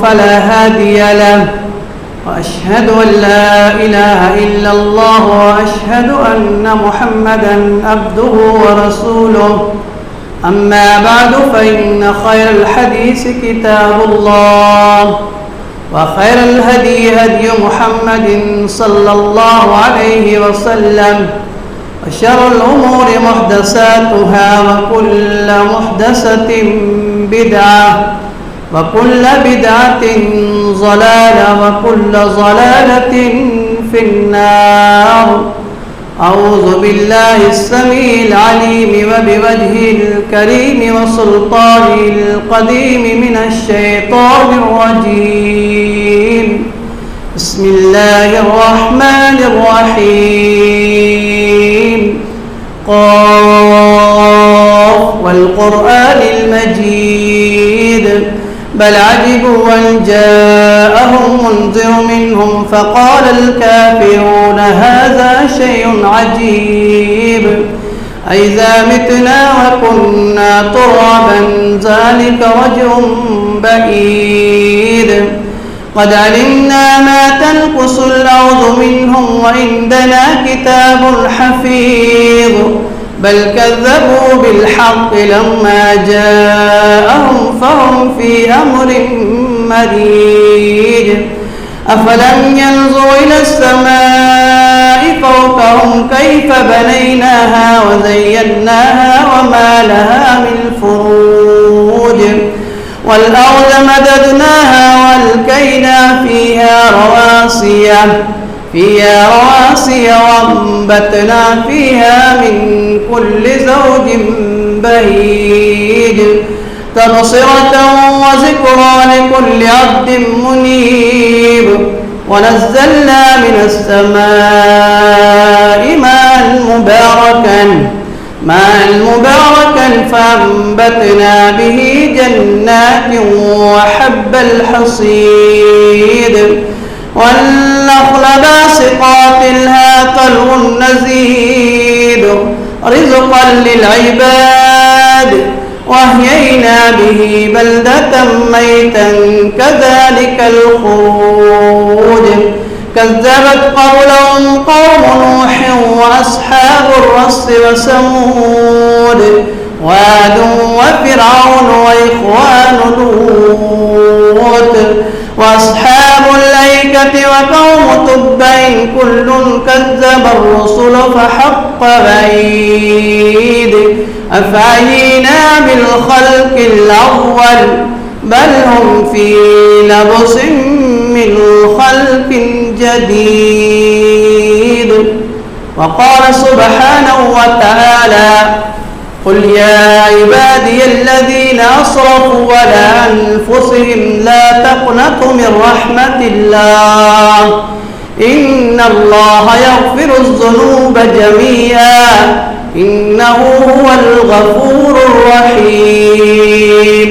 فلا هادي له وأشهد أن لا إله إلا الله وأشهد أن محمدا عبده ورسوله أما بعد فإن خير الحديث كتاب الله وخير الهدي هدي محمد صلى الله عليه وسلم وشر الأمور محدثاتها وكل محدثة بدعة وكل بدعة ضلالة وكل ضلالة في النار. أعوذ بالله السميع العليم وبوجهه الكريم وسلطانه القديم من الشيطان الرجيم. بسم الله الرحمن الرحيم. قاف والقرآن المجيد بل عجبوا أن جاءهم منذر منهم فقال الكافرون هذا شيء عجيب أئذا متنا وكنا ترابا ذلك رجع بعيد قد علمنا ما تنقص الأرض منهم وعندنا كتاب حفيظ بل كذبوا بالحق لما جاءهم فهم في أمر مريج أفلم ينظروا إلى السماء فوقهم كيف بنيناها وزيناها وما لها من فروج والأرض مددناها وألقينا فيها رواسي وأنبتنا فيها من كل زوج بهيج تبصرة وذكرى لكل عبد منيب ونزلنا من السماء ماء مباركا فأنبتنا به جنات وحب الحصيد والنخل باسقات لها طلع نضيد رزقا للعباد وأحيينا به بلدة ميتا كذلك الخروج كذبت قولهم قوم نوح وأصحاب الرس وثمود وعاد وفرعون وإخوان لوط وأصحاب الأيكة وقوم تبع كل كذب الرسل فحق وعيد أفعينا بالخلق الأول بل هم في لبس من خلق جديد. وقال سبحانه وتعالى قل يا عبادي الذين أسرفوا على أنفسهم لا تقنطوا من رحمة الله إن الله يغفر الذنوب جميعا إنه هو الغفور الرحيم.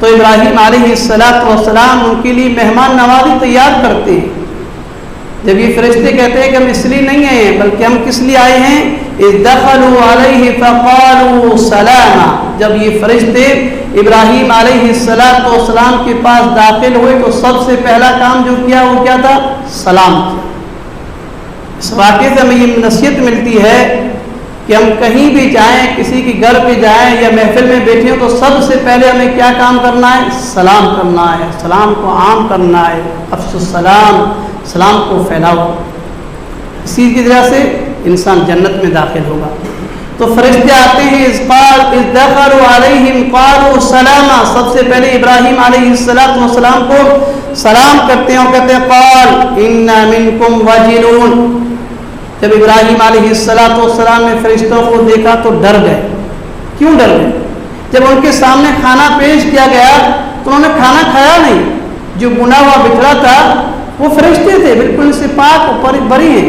تو ابراہیم علیہ السلام ان کے لیے مہمان نوازی تیار کرتے ہیں. جب یہ فرشتے کہتے ہیں کہ ہم اس لیے نہیں آئے ہیں بلکہ ہم کس لیے آئے ہیں، اذ دخلوا علیہ فقالوا سلاما، جب یہ فرشتے ابراہیم علیہ السلام کے پاس داخل ہوئے تو سب سے پہلا کام جو کیا وہ کیا تھا، سلام کیا. اس واقعے سے ہمیں یہ نصیحت ملتی ہے کہ ہم کہیں بھی جائیں، کسی کے گھر پہ جائیں یا محفل میں بیٹھے ہوں تو سب سے پہلے ہمیں کیا کام کرنا ہے، سلام کرنا ہے، سلام کو عام کرنا ہے. افشوا السلام، سلام کو پھیلاؤ. اسی کی وجہ سے انسان جنت میں داخل ہوگا. تو فرشتے آتے ہیں، اذ دخلوا علیہم قالوا سلاما، سب سے پہلے ابراہیم علیہ السلام کو سلام کرتے ہیں اور کہتے ہیں قال انا منکم وجلون. جب ابراہیم علیہ السلام نے فرشتوں کو دیکھا تو ڈر گئے. کیوں ڈر گئے؟ جب ان کے سامنے کھانا پیش کیا گیا تو انہوں نے کھانا کھایا نہیں. جو بنا ہوا بکھرا تھا وہ فرشتے تھے، بالکل سے پاک اور بری ہیں.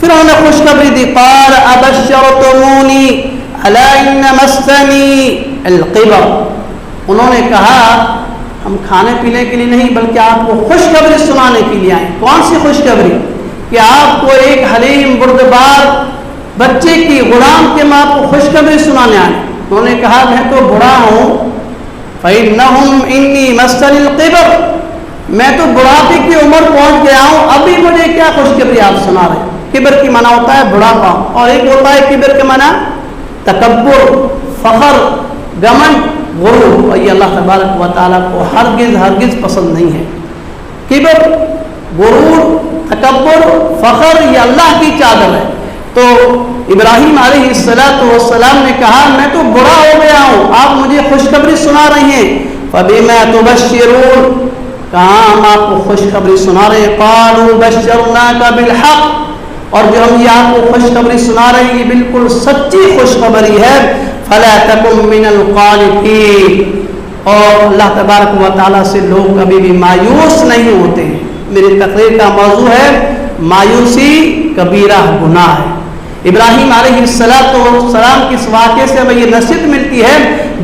پھر انہوں نے خوشخبری دی، قال ابشرتمونی الا ان مسنی القبر. انہوں نے کہا ہم کھانے پینے کے لیے نہیں بلکہ آپ کو خوشخبری سنانے کے لیے آئے. کون سی خوشخبری؟ کہ آپ کو ایک حلیم بردبار بچے کی غلام کے ماں کو خوشخبری سنانے آئے. انہوں نے کہا میں تو بڑا ہوں، فإنہم انی مسنی القبر، میں تو بڑھاپے کی عمر پہنچ گیا ہوں، ابھی مجھے کیا خوشخبری آپ سنا رہے ہیں. کبر کی معنی ہوتا ہے بڑھاپا، اور ایک ہوتا ہے کبر کے معنی تکبر، فخر، گمنڈ، غرور. اور یہ اللہ تبارک و تعالیٰ کو ہرگز پسند نہیں ہے. کبر، غرور، تکبر، فخر یہ اللہ کی چادر ہے. تو ابراہیم علیہ السلام نے کہا میں تو بڑا ہو گیا ہوں، آپ مجھے خوشخبری سنا رہی ہیں. فبما تبشرون، کہاں ہم آپ کو خوشخبری سنا رہے ہیں. قالوا بشرناک بالحق، اور جو ہم یہ آپ کو خوشخبری سنا رہے ہیں یہ بالکل سچی خوشخبری ہے. فلا تکن من القانطین، اور اللہ تبارک و تعالیٰ سے لوگ کبھی بھی مایوس نہیں ہوتے ہیں. میری تقریر کا موضوع ہے مایوسی کبیرہ گناہ ہے. ابراہیم علیہ السلام کے اس واقعے سے ہمیں یہ نصیحت ملتی ہے،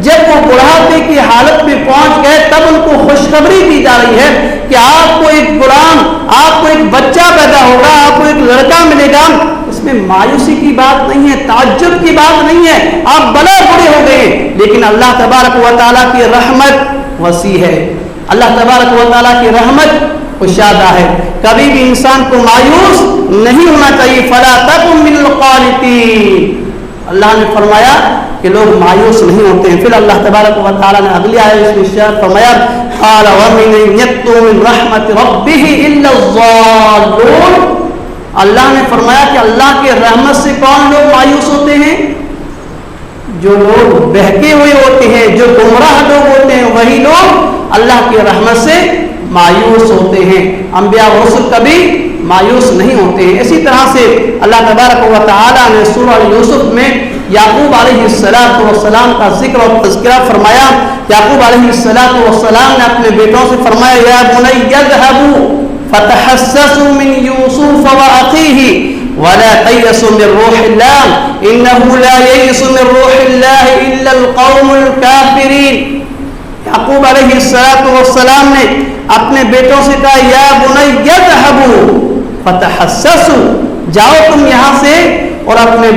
جب وہ بڑھاپے کی حالت میں پہنچ گئے تب ان کو خوشخبری دی جا رہی ہے کہ آپ کو ایک غلام، آپ کو ایک بچہ پیدا ہوگا، آپ کو ایک لڑکا ملے گا. اس میں مایوسی کی بات نہیں ہے، تعجب کی بات نہیں ہے. آپ بڑے بڑے ہو گئے لیکن اللہ تبارک و تعالیٰ کی رحمت وسیع ہے، اللہ تبارک و تعالیٰ کی رحمت کشادہ ہے. کبھی بھی انسان کو مایوس نہیں ہونا چاہیے. فلا تکن من القانطین، اللہ نے فرمایا کہ لوگ مایوس نہیں ہوتے ہیں. پھر اللہ تبارک و تعالیٰ نے اگلی آیت میں ارشاد فرمایا قال ومن یقنط من رحمت ربہ الا الضالون. اللہ نے فرمایا کہ اللہ کے رحمت سے کون لوگ مایوس ہوتے ہیں؟ جو لوگ بہکے ہوئے ہوتے ہیں، جو گمراہ لوگ ہوتے ہیں، وہی لوگ اللہ کی رحمت سے مایوس ہوتے ہیں. انبیاء و رسل کبھی مایوس نہیں ہوتے ہیں. اسی طرح سے اللہ تبارک و تعالیٰ نے سورہ یوسف میں یعقوب علیہ السلام کا ذکر اور تذکرہ فرمایا. یعقوب علیہ السلام نے اپنے بیٹوں سے فرمایا یا بنی اذهبوا فتحسسوا من یوسف واخیہ ولا تیأسوا من روح اللہ انہ لا یئس من روح اللہ الا القوم الکافرین. یعقوب علیہ السلام نے اپنے بیٹوں سے کہا یا بنی اذهبوا فتحسسوا، جاؤ تم یہاں سے اور اپنے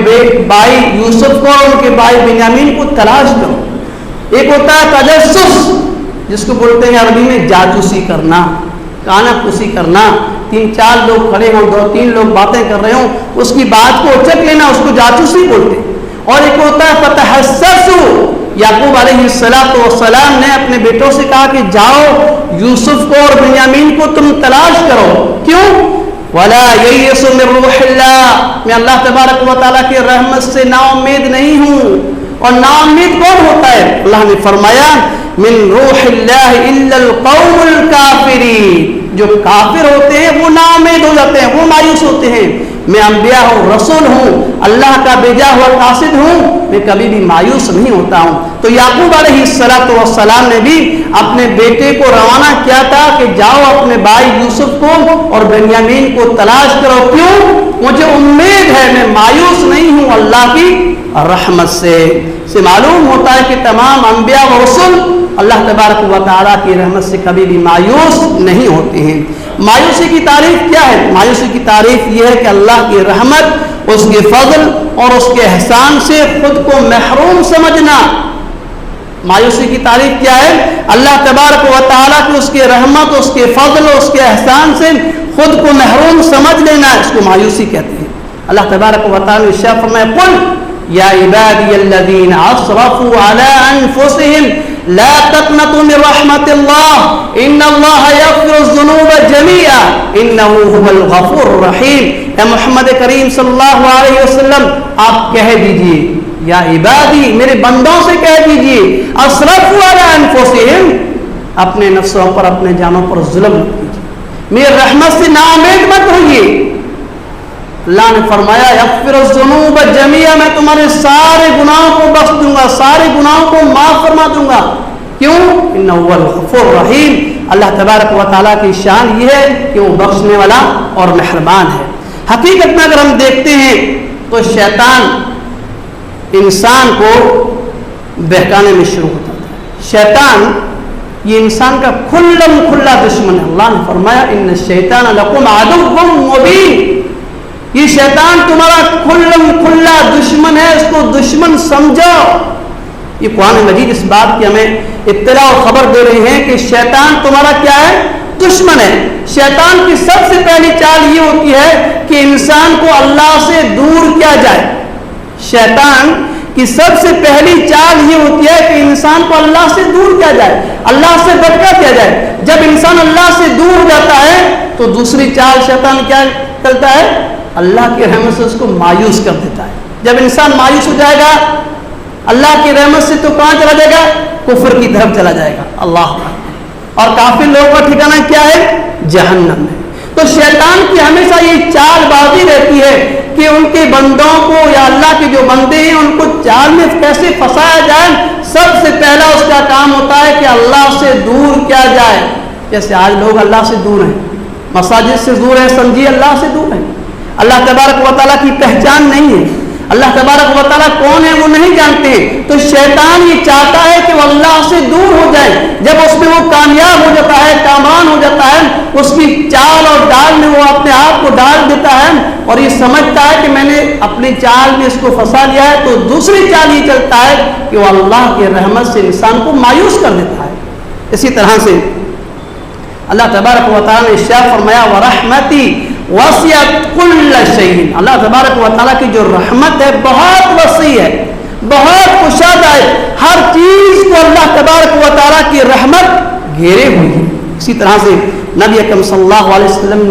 بھائی یوسف کو اور ان کے بھائی بنیامین کو تلاش کرو. ایک ہوتا ہے تجسس جس کو بولتے ہیں عربی میں جاسوسی کرنا، کانا پوسی کرنا. 3-4 لوگ کھڑے ہوں، 2-3 لوگ باتیں کر رہے ہوں، اس کی بات کو چک لینا، اس کو جاسوسی بولتے ہیں. اور ایک ہوتا ہے فتحسسوا. یعقوب علیہ السلام نے اپنے بیٹوں سے کہا کہ جاؤ یوسف کو اور بنیامین کو تم تلاش کرو. کیوں؟ ولا یئس من روح اللہ، میں اللہ تبارک و تعالیٰ کی رحمت سے نا امید نہیں ہوں. اور نا امید کون ہوتا ہے؟ اللہ نے فرمایا من روح اللہ الا القوم الکافرین. جو کافر ہوتے ہیں وہ نا امید ہو جاتے ہیں، وہ مایوس ہوتے ہیں. میں انبیاء ہوں، رسول ہوں، اللہ کا بھیجا ہوا قاصد ہوں، میں کبھی بھی مایوس نہیں ہوتا ہوں. تو یعقوب علیہ السلام نے بھی اپنے بیٹے کو روانہ کیا تھا کہ جاؤ اپنے بھائی یوسف کو اور بنیامین کو تلاش کرو. کیوں؟ مجھے امید ہے، میں مایوس نہیں ہوں اللہ کی رحمت سے. معلوم ہوتا ہے کہ تمام انبیاء و رسول اللہ تبارک و تعالیٰ کی رحمت سے کبھی بھی مایوس نہیں ہوتے ہیں۔ مایوسی کی تعریف کیا ہے؟ مایوسی کی تعریف یہ ہے کہ اللہ کی رحمت، اس کے فضل اور اس کے احسان سے خود کو محروم سمجھنا۔ مایوسی کی تعریف کیا ہے؟ اللہ تبارک و تعالیٰ کی اس کے رحمت، اس کے فضل اور اس کے احسان سے خود کو محروم سمجھ لینا، اس کو مایوسی کہتے ہیں۔ اللہ تبارک و تعالیٰ نے ارشاد فرمایا قل یا عبادی الذین اسرفوا علی انفسہم لا تقنطوا من رحمت اللہ ان اللہ یغفر الذنوب جميعا انہ هو الغفور الرحیم۔ اے محمد کریم صلی اللہ علیہ وسلم آپ کہہ دیجئے، یا عبادی میرے بندوں سے کہہ دیجئے، اسرفوا علی انفسہم اپنے نفسوں پر، اپنے جانوں پر ظلم مت کیجیے، میری رحمت سے ناامید مت ہوئیے۔ اللہ نے فرمایا یغفر الذنوب جميعا، میں تمہارے سارے گناہوں کو بخش دوں گا، سارے گناہوں کو معاف فرما دوں گا۔ کیوں؟ انہ هو الغفور الرحیم، اللہ تبارک و تعالیٰ کی شان یہ ہے کہ وہ بخشنے والا اور مہربان ہے۔ حقیقت میں اگر ہم دیکھتے ہیں تو شیطان انسان کو بہکانے میں شروع ہوتا ہے۔ شیطان یہ انسان کا کھلم کھلا دشمن ہے۔ اللہ نے فرمایا ان الشیطان لکم عدو مبین، یہ شیطان تمہارا کھلم کھلا دشمن ہے، اس کو دشمن سمجھو۔ یہ قرآن مجید اس بات کی ہمیں اطلاع اور خبر دے رہے ہیں کہ شیطان تمہارا کیا ہے؟ دشمن ہے۔ شیطان کی سب سے پہلی چال یہ ہوتی ہے کہ انسان کو اللہ سے دور کیا جائے۔ شیطان کی سب سے پہلی چال یہ ہوتی ہے کہ انسان کو اللہ سے دور کیا جائے، اللہ سے بھٹکا دیا جائے۔ جب انسان اللہ سے دور ہو جاتا ہے تو دوسری چال شیطان کیا کرتا ہے؟ اللہ کی رحمت سے اس کو مایوس کر دیتا ہے۔ جب انسان مایوس ہو جائے گا اللہ کی رحمت سے تو کہاں چلا جائے گا؟ کفر کی طرف چلا جائے گا۔ اللہ اور کافر لوگوں کا ٹھکانہ کیا ہے؟ جہنم ہے۔ تو شیطان کی ہمیشہ یہ چال بازی رہتی ہے کہ ان کے بندوں کو یا اللہ کے جو بندے ہیں ان کو چال میں کیسے پھنسایا جائے۔ سب سے پہلا اس کا کام ہوتا ہے کہ اللہ سے دور کیا جائے۔ جیسے آج لوگ اللہ سے دور ہیں، مساجد سے دور ہیں، سمجھیے اللہ سے دور ہیں، اللہ تبارک و تعالیٰ کی پہچان نہیں ہے، اللہ تبارک و تعالیٰ کون ہے وہ نہیں جانتے۔ تو شیطان یہ چاہتا ہے کہ وہ اللہ سے دور ہو جائے۔ جب اس میں وہ کامیاب ہو جاتا ہے، کامان ہو جاتا ہے، اس کی چال اور ڈال میں وہ اپنے آپ کو ڈال دیتا ہے اور یہ سمجھتا ہے کہ میں نے اپنی چال میں اس کو پھنسا لیا ہے، تو دوسری چال یہ چلتا ہے کہ وہ اللہ کی رحمت سے انسان کو مایوس کر دیتا ہے۔ اسی طرح سے اللہ تبارک و تعالیٰ نے ارشاد فرمایا ورحمتی وسعت کل شیء، اللہ تبارک و تعالیٰ کی جو رحمت ہے بہت وسیع ہے، بہت کشادہ ہے، ہر چیز کو اللہ تبارک و تعالیٰ کی رحمت گھیرے ہوئی ہے۔ اسی طرح سے نبی اکرم صلی اللہ علیہ وسلم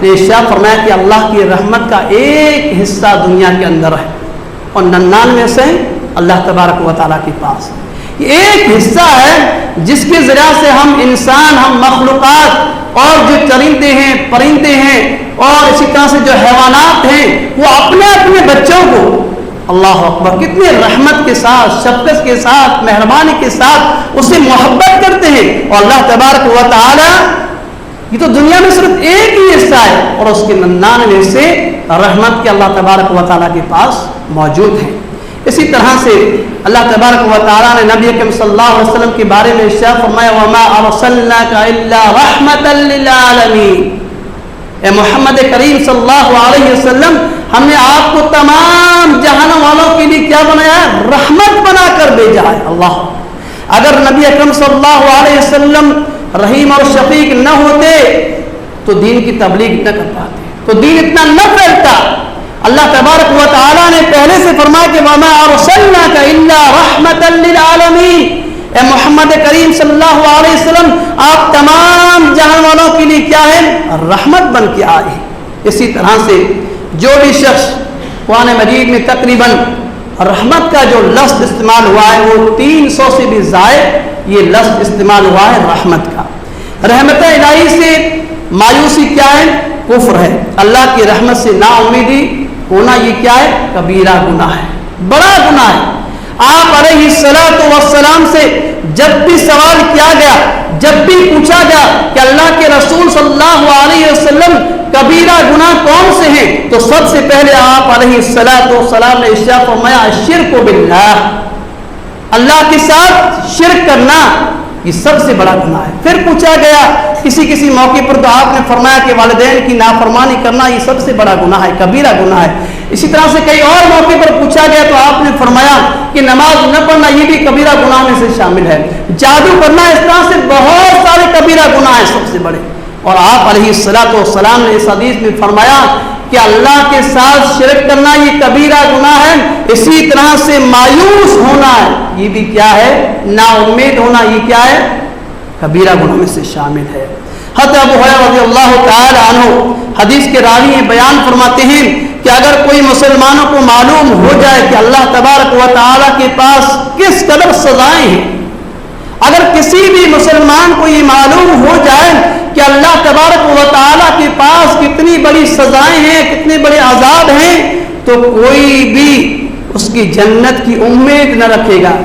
نے ارشاد فرمایا کہ اللہ کی رحمت کا ایک حصہ دنیا کے اندر ہے اور 99 سے اللہ تبارک و تعالیٰ کے پاس۔ یہ ایک حصہ ہے جس کے ذریعہ سے ہم انسان، ہم مخلوقات اور جو چرندے ہیں، پرندے ہیں اور اسی طرح سے جو حیوانات ہیں وہ اپنے اپنے بچوں کو، اللہ اکبر، کتنے رحمت کے ساتھ، شفقت کے ساتھ، مہربانی کے ساتھ اسے محبت کرتے ہیں۔ اور اللہ تبارک و تعالی یہ تو دنیا میں صرف ایک ہی حصہ ہے اور اس کے 99 حصے رحمت کے اللہ تبارک و تعالیٰ کے پاس موجود ہیں۔ اسی طرح سے اللہ تبارک و تعالیٰ نے نبی اکرم صلی اللہ علیہ وسلم کے بارے میں ارشاد فرمایا وما ارسلناک الا رحمتا للعالمین، اے محمد کریم صلی اللہ علیہ وسلم ہم نے آپ کو تمام جہان والوں کے لیے کیا بنایا ہے؟ رحمت بنا کر بھیجا ہے۔ اللہ، اگر نبی اکرم صلی اللہ علیہ وسلم رحیم اور شفیق نہ ہوتے تو دین کی تبلیغ نہ کر پاتے، تو دین اتنا نہ پھیلتا۔ اللہ تبارک و تعالیٰ نے پہلے سے فرمایا کہ وما ارسلناک الا رحمتا للعالمین، اے محمد کریم صلی اللہ علیہ وسلم آپ تمام جہان والوں کے لیے کیا ہے؟ رحمت بن کے آئے۔ اسی طرح سے جو بھی شخص قرآن مجید میں تقریباً رحمت کا جو لفظ استعمال ہوا ہے وہ 300 سے بھی زائد یہ لفظ استعمال ہوا ہے رحمت کا۔ رحمت الہی سے مایوسی کیا ہے؟ کفر ہے۔ اللہ کی رحمت سے نا امیدی ہونا یہ کیا ہے؟ کبیرہ گناہ ہے، بڑا گناہ ہے۔ آپ علیہ الصلوۃ والسلام سے جب بھی سوال کیا گیا، جب بھی پوچھا گیا کہ اللہ کے رسول صلی اللہ علیہ وسلم کبیرہ گناہ کون سے ہیں، تو سب سے پہلے آپ علیہ الصلوۃ والسلام نے ارشاد فرمایا الشرک باللہ، اللہ کے ساتھ شرک کرنا، یہ سب سے بڑا گناہ ہے۔ پھر پوچھا گیا کسی موقع پر تو آپ نے فرمایا کہ والدین کی نافرمانی کرنا یہ سب سے بڑا گناہ ہے، کبیرہ گناہ ہے۔ اسی طرح سے کئی اور موقع پر پوچھا گیا تو آپ نے فرمایا کہ نماز نہ پڑھنا یہ بھی کبیرہ گناہ میں سے شامل ہے، جادو کرنا، اس طرح سے بہت سارے کبیرہ گناہ ہیں سب سے بڑے۔ اور آپ علیہ الصلوۃ والسلام نے اس حدیث میں فرمایا کہ اللہ کے ساتھ شرک کرنا یہ کبیرہ گناہ ہے، اسی طرح سے مایوس ہونا ہے یہ بھی کیا ہے، نا امید ہونا یہ کیا ہے، کبیرہ گناہ میں سے شامل ہے۔ حضرت ابو ہریرہ رضی اللہ تعالی عنہ حدیث کے راوی بیان فرماتے ہیں کہ اگر کوئی مسلمانوں کو معلوم ہو جائے کہ اللہ تبارک و تعالی کے پاس کس قدر سزائیں ہیں، اگر کسی بھی مسلمان کو یہ معلوم ہو جائے کہ اللہ تبارک و تعالی کے پاس کتنی بڑی سزائیں ہیں، کتنے بڑے عذاب ہیں، تو کوئی بھی اس کی جنت کی امید نہ رکھے گا۔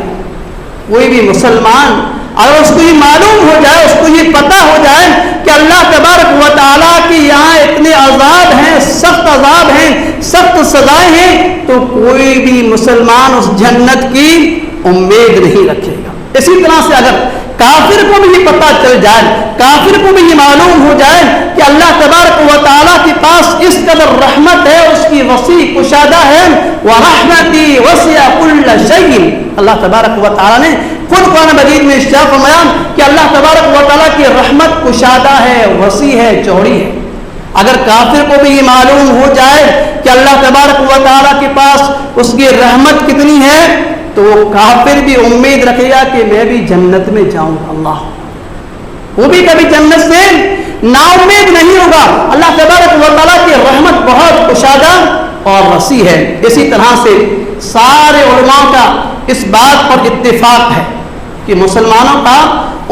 کوئی بھی مسلمان اگر اس کو یہ معلوم ہو جائے، اس کو یہ پتہ ہو جائے کہ اللہ تبارک و تعالیٰ کی یہاں اتنے عذاب ہیں، سخت عذاب ہیں، سخت سزائیں ہیں، تو کوئی بھی مسلمان اس جنت کی امید نہیں رکھے گا۔ اسی طرح سے اگر کافر کو بھی یہ پتہ چل جائے، کافر کو بھی یہ معلوم ہو جائے کہ اللہ تبارک و تعالیٰ کے پاس اس قدر رحمت ہے، اس کی وسیع کشادہ ہے، وَرَحْمَتِي وَسِعَ كُلَّ شَيْءٍ، اللہ تبارک و تعالیٰ نے خود قرآن مجید میں ارشاد فرمایا کہ اللہ تبارک و تعالیٰ کی رحمت کشادہ ہے، وسیع ہے، چوڑی ہے۔ اگر کافر کو بھی یہ معلوم ہو جائے کہ اللہ تبارک و تعالیٰ کے پاس اس کی رحمت کتنی ہے، تو وہ کافر بھی امید رکھے گا کہ میں بھی جنت میں جاؤں گا۔ اللہ وہ بھی کبھی جنت سے نا امید نہیں ہوگا۔ اللہ تبارک و تعالیٰ کی رحمت بہت کشادہ اور وسیع ہے۔ اسی طرح سے سارے علماء کا اس بات پر اتفاق ہے کہ مسلمانوں کا،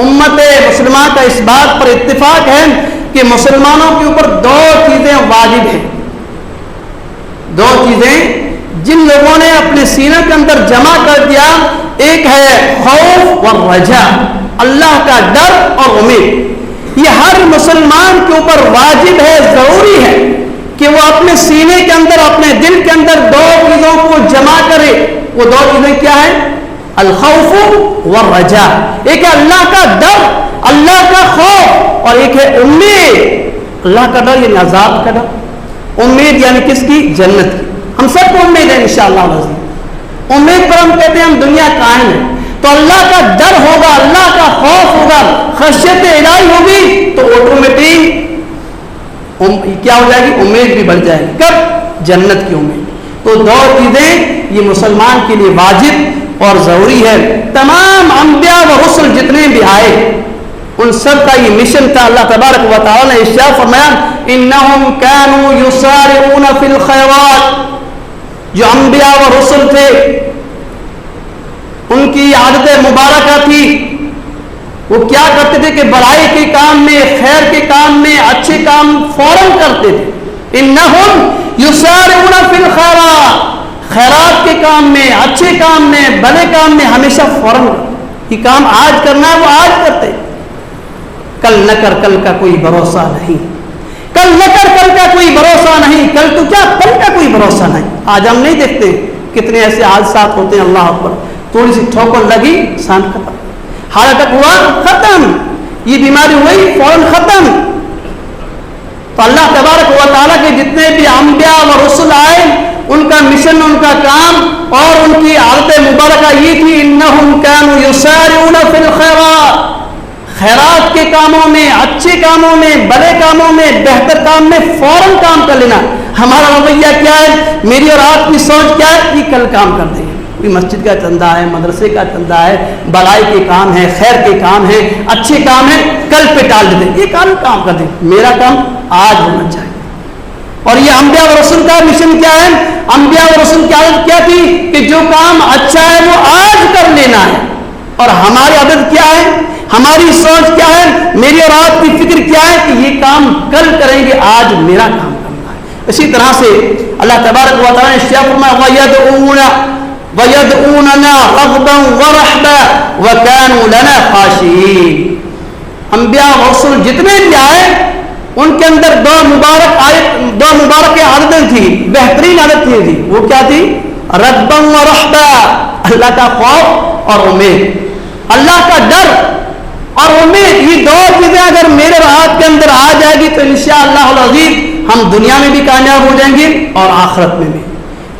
امت مسلمان کا اس بات پر اتفاق ہے کہ مسلمانوں کے اوپر دو چیزیں واجب ہیں، دو چیزیں جن لوگوں نے اپنے سینے کے اندر جمع کر دیا، ایک ہے خوف اور رجا، اللہ کا ڈر اور امید۔ یہ ہر مسلمان کے اوپر واجب ہے، ضروری ہے کہ وہ اپنے سینے کے اندر، اپنے دل کے اندر دو چیزوں کو جمع کرے۔ وہ دو چیزیں کیا ہیں؟ الخوف والرجا، ایک ہے اللہ کا ڈر، اللہ کا خوف، اور ایک ہے امید، اللہ کا ڈر یعنی عذاب کا ڈر، امید یعنی کس کی؟ جنت کی۔ ہم سب کو امید ہے انشاءاللہ العزیز، امید پر ہم کہتے ہیں ہم دنیا قائم ہے، تو اللہ کا ڈر ہوگا، اللہ کا خوف ہوگا، خشیت الہی ہوگی تو آٹومیٹک کیا ہو جائے گی؟ امید بھی بڑھ جائے گی۔ کب؟ جنت کی امید۔ تو دو چیزیں یہ مسلمان کے لیے واجب اور ضروری ہے۔ تمام انبیاء و رسل جتنے بھی آئے ان سب کا یہ مشن تھا۔ اللہ تبارک و تعالی نے ارشاد فرمایا انہم کانوا یسارعون فی الخیرات، جو انبیاء و رسل تھے ان کی عادت مبارکہ تھی، وہ کیا کرتے تھے کہ بڑائی کے کام میں، خیر کے کام میں، اچھے کام فوراً کرتے تھے۔ انہم یسارعون فی الخیرات، خیرات کے کام میں، اچھے کام میں، بڑے کام میں ہمیشہ فوراً یہ کام آج کرنا ہے وہ آج کرتے، کل نہ کر کل کا کوئی بھروسہ نہیں، کل نہ کر کل کا کوئی بھروسہ نہیں، کل تو کیا کل کا کوئی بھروسہ نہیں۔ آج ہم نہیں دیکھتے کتنے ایسے حادثات ہوتے ہیں، اللہ اکبر، تھوڑی سی ٹھوکر لگی انسان ختم، ہارٹ اٹیک ہوا ختم، یہ بیماری ہوئی فوراً ختم۔ تو اللہ تبارک و تعالیٰ کے جتنے بھی انبیاء و رسل آئے ان کا مشن، ان کا کام اور ان کی عادت مبارکہ یہ تھی انہم کانوا یسارعون فی الخیرات، خیرات کے کاموں میں، اچھے کاموں میں، بڑے کاموں میں، بہتر کام میں فوراً کام کر لینا۔ ہمارا رویہ کیا ہے؟ میری اور آپ کی سوچ کیا ہے؟ کہ کل کام کر دیں گے، کوئی مسجد کا چندہ ہے، مدرسے کا چندہ ہے، بلائی کے کام ہے، خیر کے کام ہے، اچھے کام ہے، کل پہ ٹال دیتے ہیں، یہ کام کر دیں، میرا کام آج ہونا چاہیے۔ اور یہ انبیاء و رسول کا مشن کیا ہے؟ انبیاء و رسول کی عادت کیا تھی کہ جو کام اچھا ہے وہ آج کر لینا ہے، اور ہماری عادت کیا ہے، ہماری سوچ کیا ہے، میری اور آپ کی فکر کیا ہے کہ یہ کام کل کریں گے، آج میرا کام کرنا ہے۔ اسی طرح سے اللہ تبارک و تعالیٰ نے ارشاد فرمایا وَيَدْعُونَنَا رَغْبًا وَرَهْبًا وَكَانُوا لَنَا خَاشِعِينَ، انبیاء و رسول جتنے بھی آئے ان کے اندر دو مبارک عادتیں تھی، بہترین عادتیں تھی، وہ کیا تھی؟ رغبا و رہبا، اللہ کا خوف اور امید، اللہ کا ڈر اور امید، یہ دو چیزیں اگر میرے اور آپ کے اندر آ جائے گی تو انشاءاللہ العزیز ہم دنیا میں بھی کامیاب ہو جائیں گے اور آخرت میں بھی۔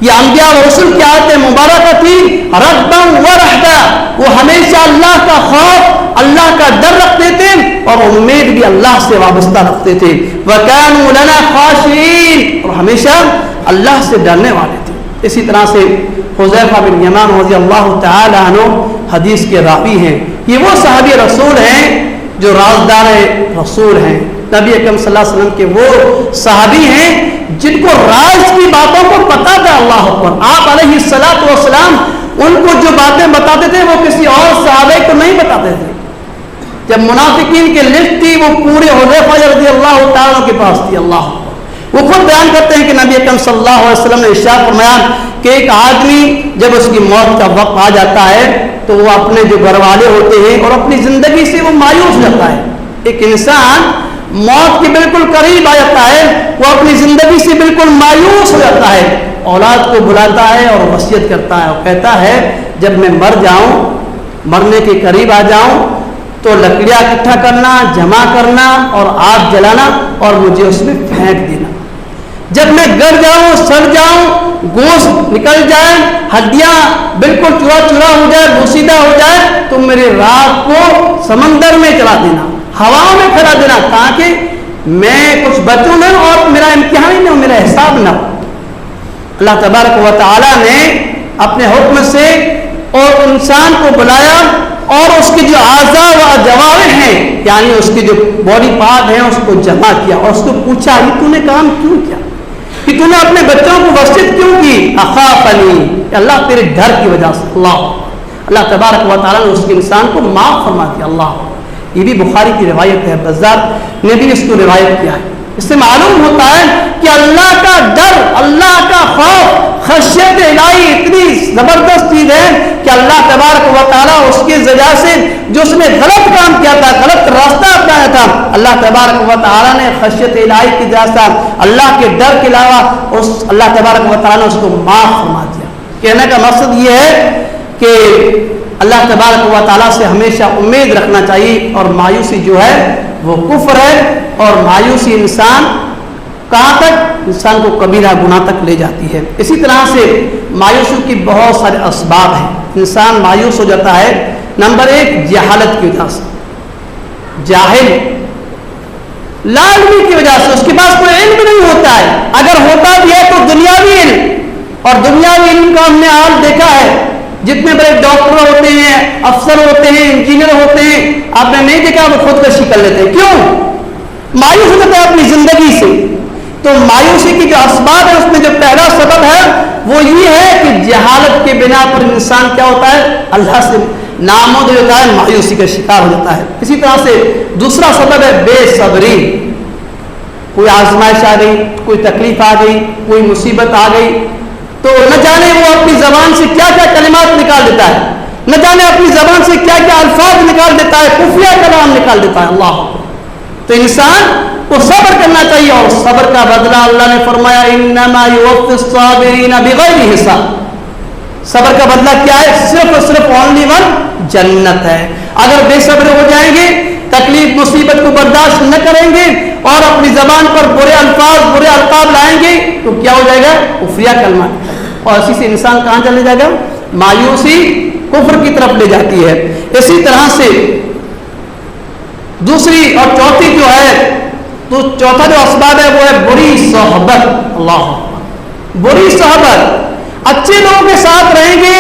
یہ انبیاء و رسول کی عادت مبارکہ تھی، رغبا و رہبا، وہ ہمیشہ اللہ کا خوف، اللہ کا ڈر رکھتے تھے اور امید بھی اللہ سے وابستہ رکھتے تھے۔ وَكَانُوا لَنَا خَاشِعِينَ، اور ہمیشہ اللہ سے ڈرنے والے تھے۔ اسی طرح سے حذیفہ بن یمان رضی اللہ تعالی عنہ حدیث کے راوی ہیں، یہ وہ صحابی رسول ہیں جو رازدار رسول ہیں، نبی اکرم صلی اللہ علیہ وسلم کے وہ صحابی ہیں جن کو راز کی باتوں کو پتا تھا۔ اللہ اکبر، آپ علیہ الصلوۃ والسلام ان کو جو باتیں بتاتے تھے وہ کسی اور صحابہ کو نہیں بتاتے تھے۔ جب منافقین کی لسٹ تھی وہ پورے حذیفہ رضی اللہ تعالیٰ کے پاس تھی۔ اللہ اکبر، وہ خود بیان کرتے ہیں کہ نبی اکرم صلی اللہ علیہ وسلم نے ارشاد فرمایا کہ ایک آدمی جب اس کی موت کا وقت آ جاتا ہے تو وہ اپنے جو گھر والے ہوتے ہیں اور اپنی زندگی سے وہ مایوس رہتا ہے۔ ایک انسان موت کے بالکل قریب آ جاتا ہے، وہ اپنی زندگی سے بالکل مایوس ہو جاتا ہے، اولاد کو بلاتا ہے اور وصیت کرتا ہے اور کہتا ہے جب میں مر جاؤں، مرنے کے قریب آ جاؤں تو لکڑیاں اکٹھا کرنا، جمع کرنا اور آگ جلانا اور مجھے اس میں پھینک دینا۔ جب میں گڑ جاؤں، سڑ جاؤں، گوشت نکل جائے، ہڈیاں بالکل چورا چورا ہو جائے، بوسیدہ ہو جائے تو میری رات کو سمندر میں چلا دینا، ہوا میں پھیلا دینا، تاکہ میں کچھ بچوں نہ اور میرا امتحان نہ ہو، میرا حساب نہ ہو۔ اللہ تبارک و تعالی نے اپنے حکم سے اور انسان کو بلایا اور اس کے جو اعضاء و جوارح ہیں یعنی اس کے جو باڈی پارٹ ہیں اس کو جمع کیا اور اس کو پوچھا کہ تو نے کام کیوں کیا، کہ تو نے اپنے بچوں کو وصیت کیوں کی؟ اخافنی، اللہ تیرے ڈر کی وجہ سے۔ اللہ تبارک و تعالیٰ نے اس کے انسان کو معاف فرما دیا۔ اللہ، یہ بھی بخاری کی روایت ہے، بزار نے بھی اس کو روایت کیا ہے۔ اس سے معلوم ہوتا ہے کہ اللہ کا ڈر، اللہ کا خوف، خشیت الہی اتنی زبردست چیز ہے کہ اللہ تبارک و تعالیٰ اس کے ذریعہ سے جو اس نے غلط کام کیا تھا، غلط راستہ اپنایا تھا، اللہ تبارک و تعالیٰ نے خشیت الہی کی وجہ سے اللہ کے ڈر کے علاوہ اس اللہ تبارک و تعالیٰ نے اس کو معاف فرما دیا۔ کہنے کا مقصد یہ ہے کہ اللہ تبارک و تعالیٰ سے ہمیشہ امید رکھنا چاہیے، اور مایوسی جو ہے وہ کفر ہے، اور مایوسی انسان کہاں تک؟ انسان کو کبیرہ گناہ تک لے جاتی ہے۔ اسی طرح سے مایوسی کی بہت سارے اسباب ہیں، انسان مایوس ہو جاتا ہے۔ نمبر ایک، جہالت کی وجہ سے، جاہل لا علمی کی وجہ سے، اس کے پاس کوئی علم نہیں ہوتا ہے، اگر ہوتا بھی ہے تو دنیاوی علم، اور دنیاوی علم کا ہم نے حال دیکھا ہے، جتنے بڑے ڈاکٹر ہوتے ہیں، افسر ہوتے ہیں، انجینئر ہوتے ہیں، آپ نے نہیں دیکھا وہ خودکشی کر لیتے ہیں۔ کیوں؟ مایوس ہو جاتا ہے اپنی زندگی سے۔ تو مایوسی کی جو اسباب ہے اس میں جو پہلا سبب ہے وہ یہ ہے کہ جہالت کے بنا پر انسان کیا ہوتا ہے؟ اللہ سے نامود ہو جاتا ہے، مایوسی کا شکار ہو جاتا ہے۔ اسی طرح سے دوسرا سبب ہے بے صبری، کوئی آزمائش آ گئی، کوئی تکلیف آ گئی، کوئی مصیبت آ گئی تو نہ جانے وہ اپنی زبان سے کیا کیا کلمات نکال دیتا ہے، نہ جانے اپنی زبان سے کیا کیا الفاظ نکال دیتا ہے، خفیہ کلام نکال دیتا ہے۔ اللہ، تو انسان کو صبر کرنا چاہیے، اور صبر کا بدلہ اللہ نے فرمایا انما یوفی الصابرین بغیر حساب۔ صبر کا بدلہ کیا ہے؟ صرف اور صرف اونلی ون، جنت ہے۔ اگر بے صبر ہو جائیں گے، تکلیف مصیبت کو برداشت نہ کریں گے اور اپنی زبان پر برے الفاظ برے القاب لائیں گے تو کیا ہو جائے گا؟ کفریہ کلمہ، اور اسی سے انسان کہاں چلے جائے گا؟ مایوسی، کفر کی طرف لے جاتی ہے۔ اسی طرح سے دوسری اور چوتھی جو ہے، تو چوتھا جو اسباب ہے وہ ہے بری صحبت۔ اللہ، بری صحبت، اچھے لوگوں کے ساتھ رہیں گے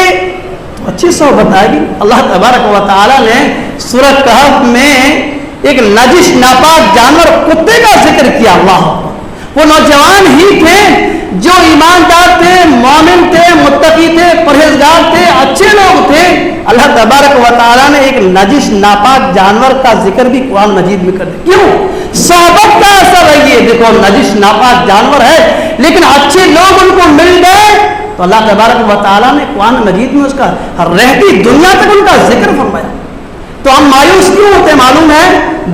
تو اچھی صحبت آئے گی۔ اللہ تبارک و تعالیٰ نے سورہ کہف میں ایک نجس ناپاک جانور کتے کا ذکر کیا۔ اللہ، وہ نوجوان ہی تھے جو ایماندار تھے، مومن تھے، متقی تھے، پرہیزگار تھے، اچھے لوگ تھے۔ اللہ تبارک و تعالیٰ نے ایک نجس ناپاک جانور کا ذکر بھی قرآن مجید میں کر دیا۔ کیوں؟ صحبت کا اثر ہے یہ۔ دیکھو نجس ناپاک جانور ہے لیکن اچھے لوگ ان کو مل گئے تو اللہ تبارک و تعالیٰ نے قرآن مجید میں اس کا رہتی دنیا تک ان کا ذکر فرمایا۔ تو ہم مایوس کیوں ہوتے ہیں؟ معلوم ہے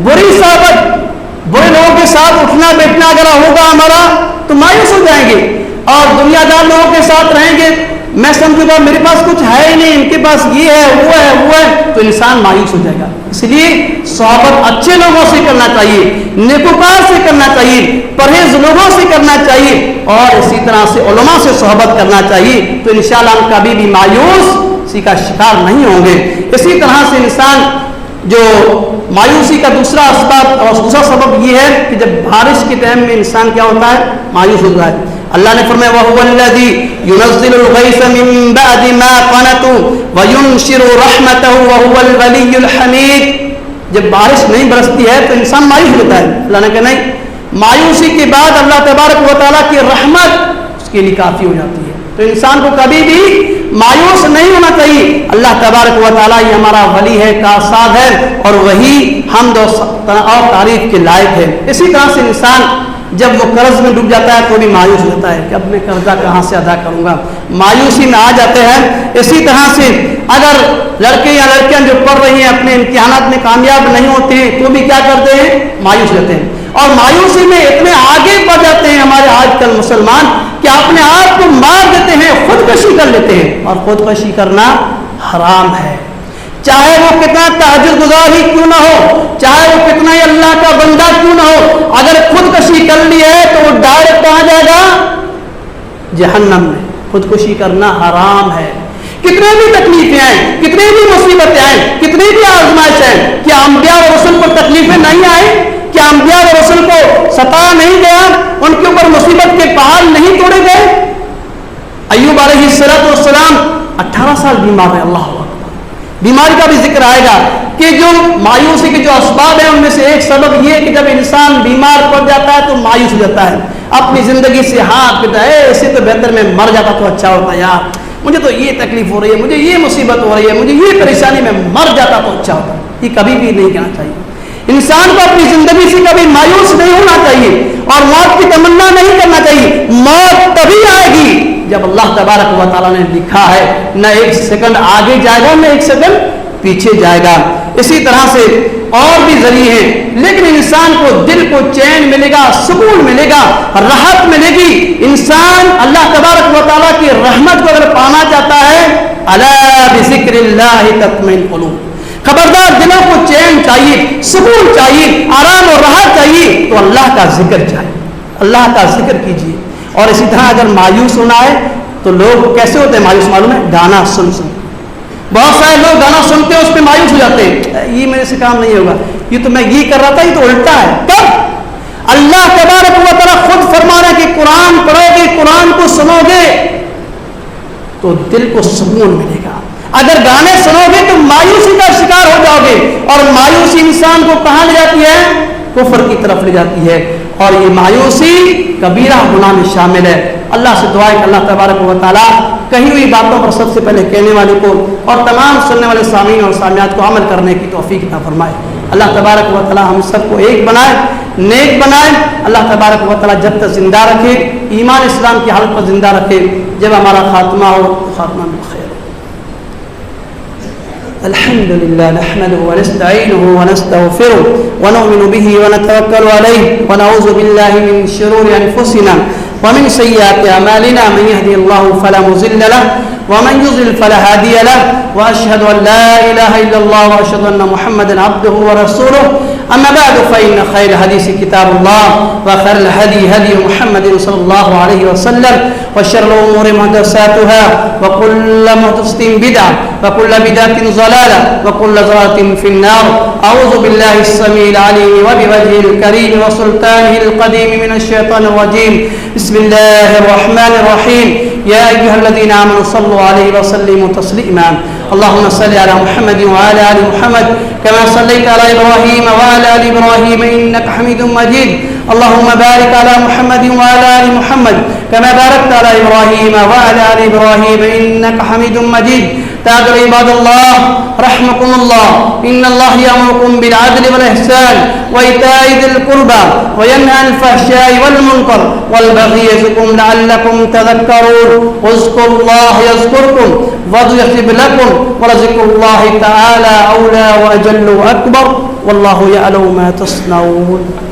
بری صحبت، برے لوگوں کے ساتھ اٹھنا بیٹھنا اگر ہوگا ہمارا تو مایوس ہو جائیں گے، اور دنیا دار لوگوں کے ساتھ رہیں گے میں سمجھوں گا میرے پاس کچھ ہے ہی نہیں، ان کے پاس یہ ہے وہ ہے وہ ہے، تو انسان مایوس ہو جائے گا۔ اس لیے صحبت اچھے لوگوں سے کرنا چاہیے، نیکوکار سے کرنا چاہیے، پرہیز لوگوں سے کرنا چاہیے، اور اسی طرح سے علماء سے صحبت کرنا چاہیے، تو انشاءاللہ ہم کبھی بھی مایوسی کا شکار نہیں ہوں گے۔ اسی طرح سے انسان جو مایوسی کا دوسرا اسباب اور دوسرا سبب یہ ہے کہ جب بارش کے ٹائم میں انسان کیا ہوتا ہے؟ مایوس ہوتا ہے۔ اللہ نے فرمایا وَهُوَ الَّذِي يُنَزِّلُ الْغَيْثَ مِن بَعْدِ مَا قَنَطُوا وَيُنشِرُ رَحْمَتَهُ وَهُوَ الْوَلِيُّ الْحَمِيدُ۔ جب بارش نہیں برستی ہے تو انسان مایوس ہوتا ہے۔ اللہ نے کہا نہیں، مایوسی کے بعد اللہ تبارک و تعالیٰ کی رحمت اس کے لیے کافی ہو جاتی ہے۔ تو انسان کو کبھی بھی مایوس نہیں ہونا چاہیے۔ اللہ تبارک و تعالیٰ یہ ہمارا ولی ہے، کارساز ہے، اور وہی حمد اور تعریف کے لائق ہے۔ اسی طرح سے انسان جب وہ قرض میں ڈوب جاتا ہے تو بھی مایوس ہوتا ہے کہ اب میں قرضہ کہاں سے ادا کروں گا، مایوسی میں آ جاتے ہیں۔ اسی طرح سے اگر لڑکے یا لڑکیاں جو پڑھ رہی ہیں اپنے امتحانات میں کامیاب نہیں ہوتے ہیں تو بھی کیا کرتے ہیں؟ مایوس رہتے ہیں، اور مایوسی میں اتنے آگے بڑھ جاتے ہیں ہمارے آج کل مسلمان کہ اپنے آپ کو مار دیتے ہیں، خودکشی کر لیتے ہیں، اور خودکشی کرنا حرام ہے۔ چاہے وہ کتنا تہجد گزار ہی کیوں نہ ہو، چاہے وہ کتنا ہی اللہ کا بندہ کیوں نہ ہو، اگر خودکشی کر لی ہے تو وہ ڈائریکٹ کہاں جائے گا؟ جہنم میں۔ خودکشی کرنا حرام ہے۔ کتنے بھی تکلیفیں آئیں، کتنی بھی مصیبتیں آئیں، کتنی بھی آزمائش آئیں، کیا انبیاء و رسول پر تکلیفیں نہیں آئیں؟ کیا انبیاء و رسول کو ستایا نہیں گیا؟ ان کے اوپر مصیبت کے پہاڑ نہیں توڑے گئے؟ ایوب علیہ السلام 18 سال بیمار ہے۔ اللہ اکبر۔ بیماری کا بھی ذکر آئے گا کہ جو مایوسی کے جو اسباب ہیں ان میں سے ایک سبب یہ ہے کہ جب انسان بیمار پڑ جاتا ہے تو مایوس ہو جاتا ہے، اپنی زندگی سے ہاتھ پھرتا ہے، ایسے تو بہتر میں مر جاتا تو اچھا ہوتا یار، مجھے تو یہ تکلیف ہو رہی ہے، مجھے یہ مصیبت ہو رہی ہے، مجھے یہ پریشانی میں مر جاتا تو اچھا ہوتا۔ یہ کبھی بھی نہیں کہنا چاہیے۔ انسان کو اپنی زندگی سے کبھی مایوس نہیں ہونا چاہیے اور موت کی تمنا نہیں کرنا چاہیے۔ موت تبھی آئے گی جب اللہ تبارک و تعالیٰ نے لکھا ہے، نہ ایک سیکنڈ آگے جائے گا نہ ایک سیکنڈ پیچھے جائے گا۔ اسی طرح سے اور بھی ذریعے ہیں، لیکن انسان کو دل کو چین ملے گا، سکون ملے گا، راحت ملے گی۔ انسان اللہ تبارک و تعالیٰ کی رحمت کو اگر پانا چاہتا ہے، الا بذکر اللہ تطمئن القلوب، خبردار دلوں کو چین چاہیے، سکون چاہیے، آرام اور راحت چاہیے تو اللہ کا ذکر چاہیے، اللہ کا ذکر کیجیے۔ اور اسی طرح اگر مایوس ہونا ہے تو لوگ کیسے ہوتے ہیں مایوس؟ معلوم ہے؟ گانا سن بہت سارے لوگ گانا سنتے ہیں اس پہ مایوس ہو جاتے ہیں، یہ میرے سے کام نہیں ہوگا، یہ تو میں یہ کر رہا تھا، یہ تو الٹا ہے۔ کب؟ اللہ تبارک و تعالیٰ خود فرما رہا ہے کہ قرآن پڑھو گے، قرآن کو سنو گے تو دل کو سکون ملے گا۔ اگر گانے سنو گے تو مایوسی کا شکار ہو جاؤ گے، اور مایوسی انسان کو کہاں لے جاتی ہے؟ کفر کی طرف لے جاتی ہے، اور یہ مایوسی کبیرہ گناہ میں شامل ہے۔ اللہ سے دعا ہے کہ اللہ تبارک و تعالیٰ کہی ہوئی باتوں پر سب سے پہلے کہنے والے کو اور تمام سننے والے سامعین اور سامعات کو عمل کرنے کی توفیق عطا فرمائے۔ اللہ تبارک و تعالیٰ ہم سب کو ایک بنائے، نیک بنائے۔ اللہ تبارک و تعالیٰ جب تک زندہ رکھے، ایمان اسلام کی حالت پر زندہ رکھے، جب ہمارا خاتمہ ہو خاتمہ میں خیر۔ الحمد لله نحمده ونستعينه ونستغفره ونؤمن به ونتوكل عليه ونعوذ بالله من شرور أنفسنا ومن سيئات أعمالنا، من يهدي الله فلا مضل له ومن يضلل فلا هادي له، وأشهد أن لا إله إلا الله وأشهد أن محمدا عبده ورسوله، أما بعد فإن خير الحديث كتاب الله وخير الهدي هدي محمد صلى الله عليه وسلم، وشر الأمور محدثاتها وكل محدثة بدعة وكل بدعة ضلالة وكل ضلالة في النار۔ أعوذ بالله السميع العليم وبوجهه الكريم وسلطانه القديم من الشيطان الرجيم، بسم الله الرحمن الرحيم، يا أيها الذين آمنوا صلوا عليه وسلموا تسليما، اللهم صل على محمد وعلى آل محمد كما صليت على إبراهيم وعلى آل إبراهيم إنك حميد مجيد، اللهم بارك على محمد وعلى آل محمد كما باركت على إبراهيم وعلى آل إبراهيم إنك حميد مجيد۔ تعالوا عباد الله رحمكم الله، إن الله يأمركم بالعدل والإحسان وإيتاء ذي القربى وينهى عن الفحشاء والمنكر والبغي يعظكم لعلكم تذكرون، واذكروا الله يذكركم وادعوه يستجب لكم، ولذكر الله تعالى أولى وأجل وأكبر، والله يعلم ما تصنعون۔